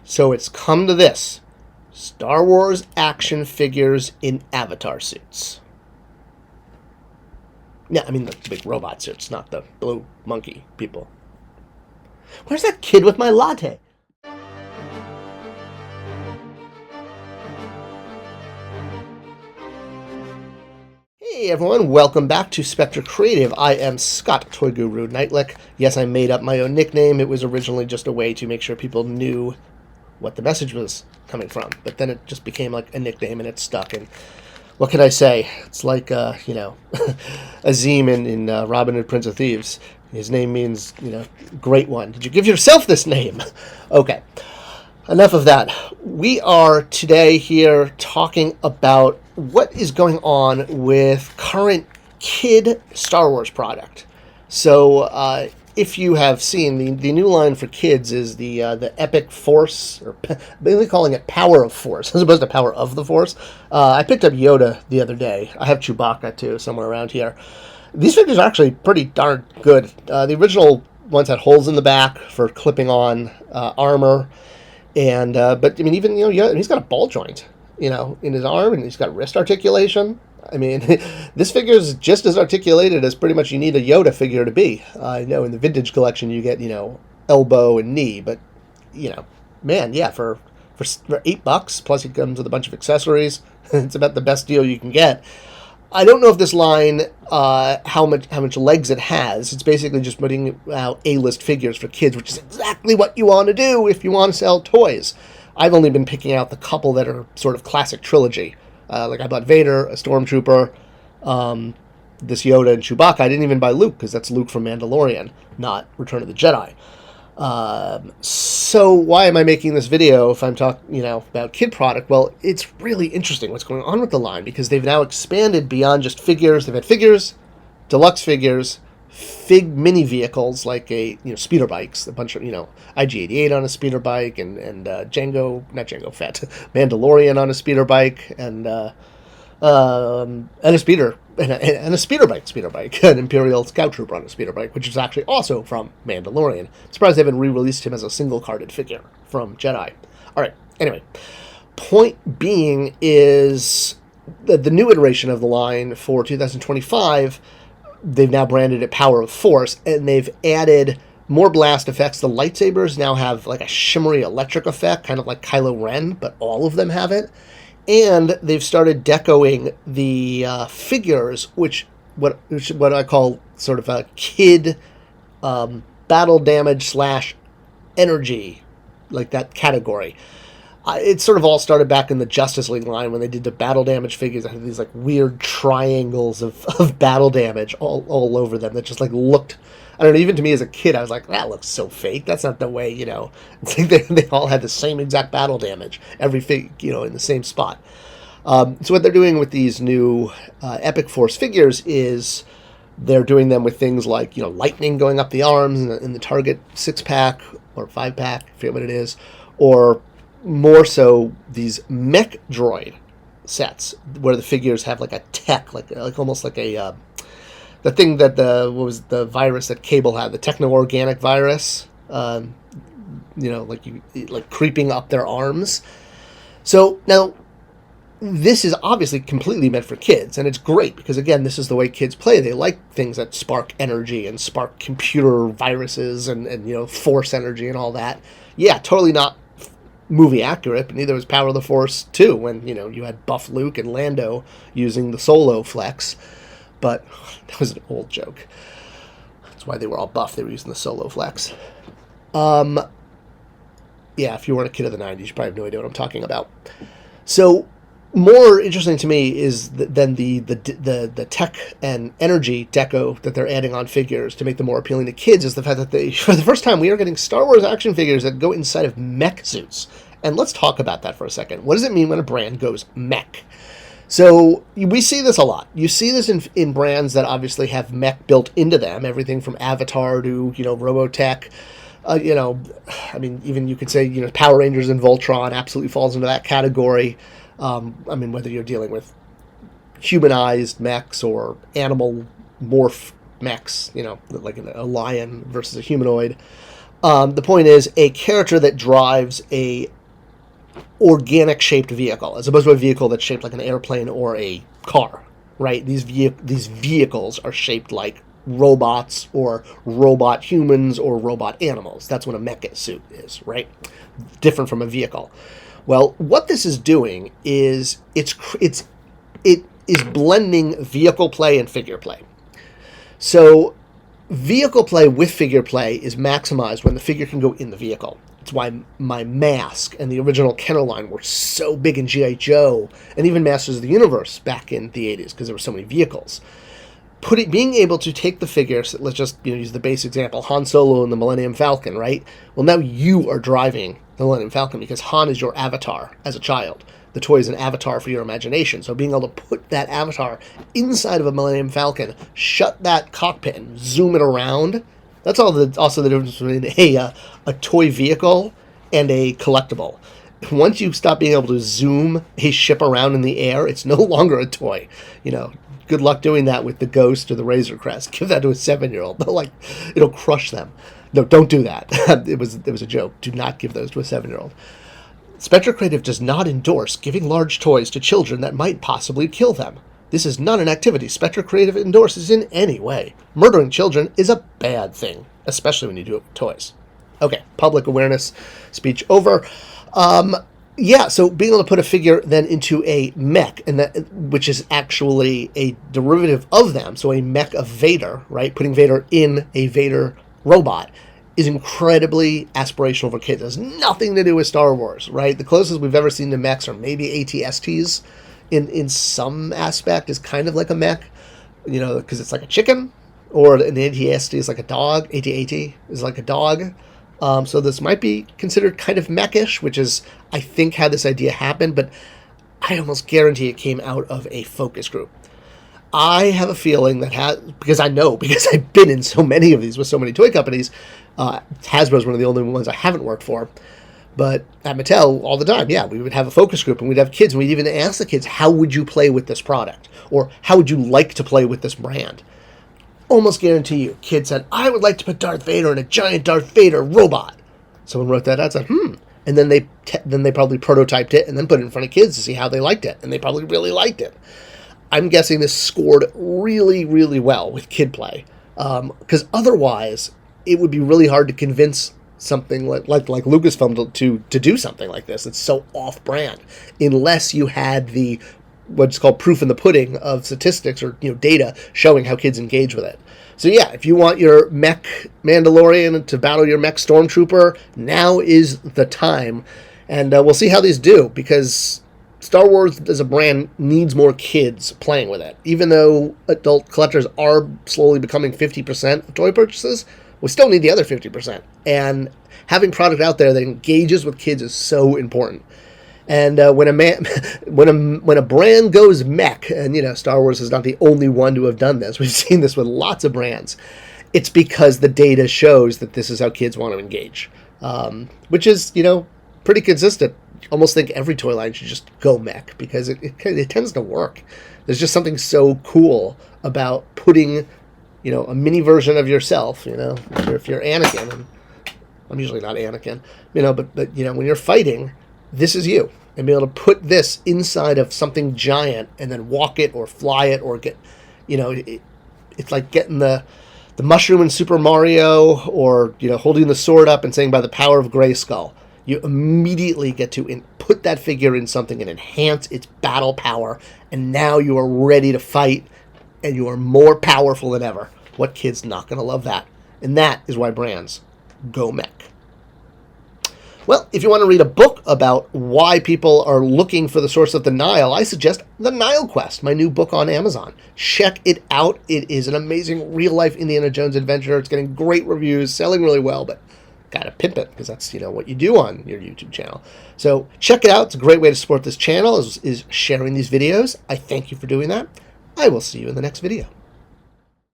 So it's come to this. Star Wars action figures in avatar suits. Yeah, I mean the big robot suits, not the blue monkey people. Where's that kid with my latte? Hey everyone, welcome back to Spector Creative. I am Scott, Toy Guru Neitlich. Yes, I made up my own nickname. It was originally just a way to make sure people knew what the message was coming from. But then it just became like a nickname and it stuck. And what can I say? It's like, Azim in Robin Hood, Prince of Thieves. His name means, great one. Did you give yourself this name? Okay. Enough of that. We are today here talking about what is going on with current kid Star Wars product. So, if you have seen, the new line for kids is the Epic Force, or mainly calling it Power of Force, as opposed to Power of the Force. I picked up Yoda the other day. I have Chewbacca, too, somewhere around here. These figures are actually pretty darn good. The original ones had holes in the back for clipping on armor. And but I mean, even he's got a ball joint, in his arm, and he's got wrist articulation. I mean, this figure is just as articulated as pretty much you need a Yoda figure to be. I know in the vintage collection you get elbow and knee, but man, yeah, for $8 plus he comes with a bunch of accessories. It's about the best deal you can get. I don't know if this line, how much legs it has. It's basically just putting out A-list figures for kids, which is exactly what you want to do if you want to sell toys. I've only been picking out the couple that are sort of classic trilogy. Like I bought Vader, a Stormtrooper, this Yoda, and Chewbacca. I didn't even buy Luke, because that's Luke from Mandalorian, not Return of the Jedi. So why am I making this video if I'm talking, about kid product? Well, it's really interesting what's going on with the line, because they've now expanded beyond just figures. They've had figures, deluxe figures, mini vehicles like speeder bikes, a bunch of, IG-88 on a speeder bike, and Jango Fett, Mandalorian on a speeder bike, and a speeder and a speeder bike, an Imperial Scout Trooper on a speeder bike, which is actually also from Mandalorian. I'm surprised they haven't re-released him as a single-carded figure from Jedi. All right, anyway, point being is the new iteration of the line for 2025, they've now branded it Power of Force, and they've added more blast effects. The lightsabers now have like a shimmery electric effect, kind of like Kylo Ren, but all of them have it. And they've started decoing the figures, which what I call sort of a kid battle damage / energy, like that category. It sort of all started back in the Justice League line when they did the battle damage figures. I had these like weird triangles of battle damage all over them that just like looked. I don't know, even to me as a kid, I was like, that looks so fake. That's not the way, It's like they all had the same exact battle damage, every fig, in the same spot. So what they're doing with these new Epic Force figures is they're doing them with things like, lightning going up the arms in the Target 6-pack or 5-pack, I forget what it is, or more so these Mech droid sets where the figures have like a tech, like almost like a... the thing that what was the virus that Cable had, the techno-organic virus, like creeping up their arms. So now, this is obviously completely meant for kids, and it's great because again, this is the way kids play. They like things that spark energy and spark computer viruses and force energy and all that. Yeah, totally not movie accurate, but neither was Power of the Force 2 when you had Buff Luke and Lando using the Solo Flex. But that was an old joke. That's why they were all buff. They were using the Solo Flex. Yeah, if you weren't a kid of the 90s, you probably have no idea what I'm talking about. So, more interesting to me is than the tech and energy deco that they're adding on figures to make them more appealing to kids is the fact that for the first time, we are getting Star Wars action figures that go inside of mech suits. And let's talk about that for a second. What does it mean when a brand goes mech? So we see this a lot. You see this in brands that obviously have mech built into them, everything from Avatar to, Robotech. I mean, even you could say, Power Rangers and Voltron absolutely falls into that category. I mean, whether you're dealing with humanized mechs or animal morph mechs, like a lion versus a humanoid. The point is a character that drives a organic shaped vehicle as opposed to a vehicle that's shaped like an airplane or a car, right? These vehicles are shaped like robots or robot humans or robot animals. That's what a mecha suit is, right? Different from a vehicle. Well, what this is doing is it is blending vehicle play and figure play. So vehicle play with figure play is maximized when the figure can go in the vehicle. It's why my Mask and the original Kenner line were so big in G.I. Joe and even Masters of the Universe back in the 80s because there were so many vehicles. Being able to take the figures, let's just use the base example, Han Solo and the Millennium Falcon, right? Well, now you are driving the Millennium Falcon because Han is your avatar as a child. The toy is an avatar for your imagination. So being able to put that avatar inside of a Millennium Falcon, shut that cockpit and zoom it around, that's also the difference between a toy vehicle and a collectible. Once you stop being able to zoom a ship around in the air, it's no longer a toy. Good luck doing that with the Ghost or the Razor Crest. Give that to a 7-year-old. It'll crush them. No, don't do that. It was a joke. Do not give those to a 7-year-old. Spector Creative does not endorse giving large toys to children that might possibly kill them. This is not an activity Spector Creative endorses in any way. Murdering children is a bad thing, especially when you do it with toys. Okay, public awareness speech over. So being able to put a figure then into a mech, which is actually a derivative of them, so a mech of Vader, right? Putting Vader in a Vader robot is incredibly aspirational for kids. It has nothing to do with Star Wars, right? The closest we've ever seen to mechs are maybe AT-STs in some aspect is kind of like a mech, because it's like a chicken, or an AT-ST is like a dog. AT-AT is like a dog. So this might be considered kind of mechish, which is, I think, how this idea happened, but I almost guarantee it came out of a focus group. I have a feeling that because I've been in so many of these with so many toy companies. Hasbro's one of the only ones I haven't worked for. But at Mattel, all the time, we would have a focus group, and we'd have kids, and we'd even ask the kids, how would you play with this product? Or how would you like to play with this brand? Almost guarantee you, kids said, I would like to put Darth Vader in a giant Darth Vader robot. Someone wrote that out, said, And then they probably prototyped it and then put it in front of kids to see how they liked it. And they probably really liked it. I'm guessing this scored really, really well with kid play. Because otherwise, it would be really hard to convince something like Lucasfilm to do something like this. It's so off-brand. Unless you had what's called proof in the pudding of statistics or data showing how kids engage with it. So if you want your mech Mandalorian to battle your mech Stormtrooper, now is the time. And we'll see how these do, because Star Wars as a brand needs more kids playing with it. Even though adult collectors are slowly becoming 50% of toy purchases, we still need the other 50%. And having product out there that engages with kids is so important. And when a brand goes mech, and Star Wars is not the only one to have done this. We've seen this with lots of brands. It's because the data shows that this is how kids want to engage, which is pretty consistent. Almost think every toy line should just go mech because it tends to work. There's just something so cool about putting a mini version of yourself. If you're Anakin, and I'm usually not Anakin, but when you're fighting, this is you. And be able to put this inside of something giant and then walk it or fly it or get, it's like getting the mushroom in Super Mario or, holding the sword up and saying by the power of Grayskull. You immediately get to put that figure in something and enhance its battle power. And now you are ready to fight and you are more powerful than ever. What kid's not going to love that? And that is why brands go mech. Well, if you want to read a book about why people are looking for the source of the Nile, I suggest The Nile Quest, my new book on Amazon. Check it out. It is an amazing real-life Indiana Jones adventure. It's getting great reviews, selling really well, but gotta pimp it, because that's, what you do on your YouTube channel. So check it out. It's a great way to support this channel, is sharing these videos. I thank you for doing that. I will see you in the next video.